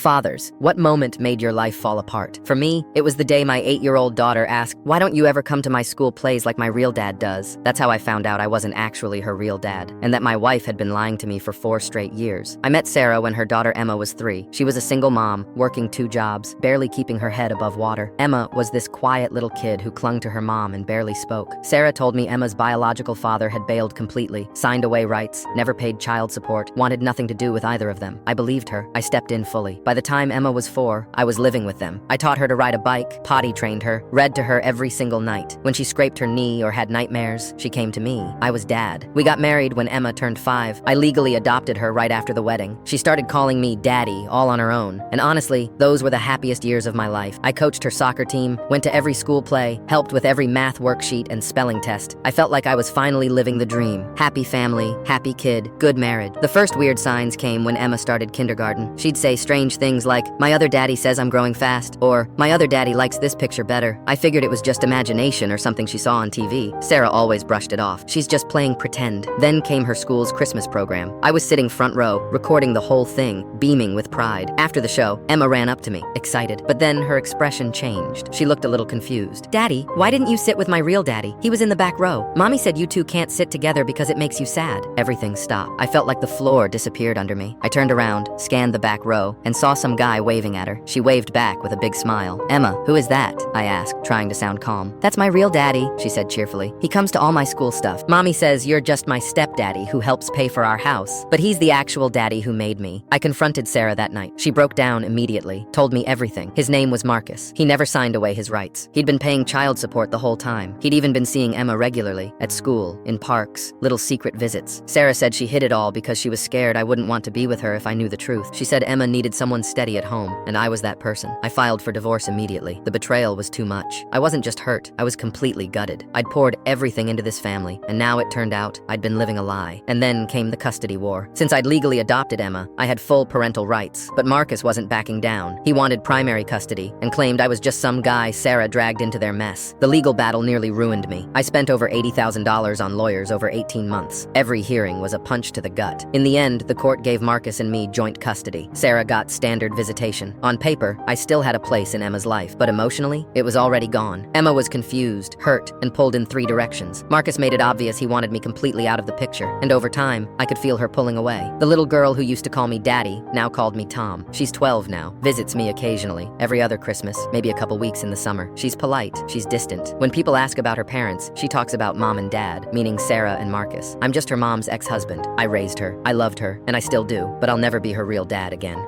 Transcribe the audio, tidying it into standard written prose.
Fathers, what moment made your life fall apart? For me, it was the day my 8-year-old daughter asked, "Why don't you ever come to my school plays like my real dad does?" That's how I found out I wasn't actually her real dad, and that my wife had been lying to me for 4 straight years. I met Sarah when her daughter Emma was 3. She was a single mom, working 2 jobs, barely keeping her head above water. Emma was this quiet little kid who clung to her mom and barely spoke. Sarah told me Emma's biological father had bailed completely, signed away rights, never paid child support, wanted nothing to do with either of them. I believed her. I stepped in fully. By the time Emma was 4, I was living with them. I taught her to ride a bike, potty trained her, read to her every single night. When she scraped her knee or had nightmares, she came to me. I was dad. We got married when Emma turned 5. I legally adopted her right after the wedding. She started calling me daddy, all on her own. And honestly, those were the happiest years of my life. I coached her soccer team, went to every school play, helped with every math worksheet and spelling test. I felt like I was finally living the dream. Happy family, happy kid, good marriage. The first weird signs came when Emma started kindergarten. She'd say strange things like, "My other daddy says I'm growing fast," or "My other daddy likes this picture better." I figured it was just imagination or something she saw on TV. Sarah always brushed it off. "She's just playing pretend." Then came her school's Christmas program. I was sitting front row, recording the whole thing, beaming with pride. After the show, Emma ran up to me, excited. But then her expression changed. She looked a little confused. "Daddy, why didn't you sit with my real daddy? He was in the back row. Mommy said you two can't sit together because it makes you sad." Everything stopped. I felt like the floor disappeared under me. I turned around, scanned the back row, and saw some guy waving at her. She waved back with a big smile. "Emma, who is that?" I asked, trying to sound calm. "That's my real daddy," she said cheerfully. "He comes to all my school stuff. Mommy says you're just my stepdaddy who helps pay for our house, but he's the actual daddy who made me." I confronted Sarah that night. She broke down immediately, told me everything. His name was Marcus. He never signed away his rights. He'd been paying child support the whole time. He'd even been seeing Emma regularly, at school, in parks, little secret visits. Sarah said she hid it all because she was scared I wouldn't want to be with her if I knew the truth. She said Emma needed someone steady at home, and I was that person. I filed for divorce immediately. The betrayal was too much. I wasn't just hurt, I was completely gutted. I'd poured everything into this family, and now it turned out I'd been living a lie. And then came the custody war. Since I'd legally adopted Emma, I had full parental rights, but Marcus wasn't backing down. He wanted primary custody, and claimed I was just some guy Sarah dragged into their mess. The legal battle nearly ruined me. I spent over $80,000 on lawyers over 18 months. Every hearing was a punch to the gut. In the end, the court gave Marcus and me joint custody. Sarah got standard visitation. On paper, I still had a place in Emma's life, but emotionally, it was already gone. Emma was confused, hurt, and pulled in 3 directions. Marcus made it obvious he wanted me completely out of the picture, and over time, I could feel her pulling away. The little girl who used to call me Daddy now called me Tom. She's 12 now, visits me occasionally, every other Christmas, maybe a couple weeks in the summer. She's polite, she's distant. When people ask about her parents, she talks about Mom and Dad, meaning Sarah and Marcus. I'm just her mom's ex-husband. I raised her, I loved her, and I still do, but I'll never be her real dad again.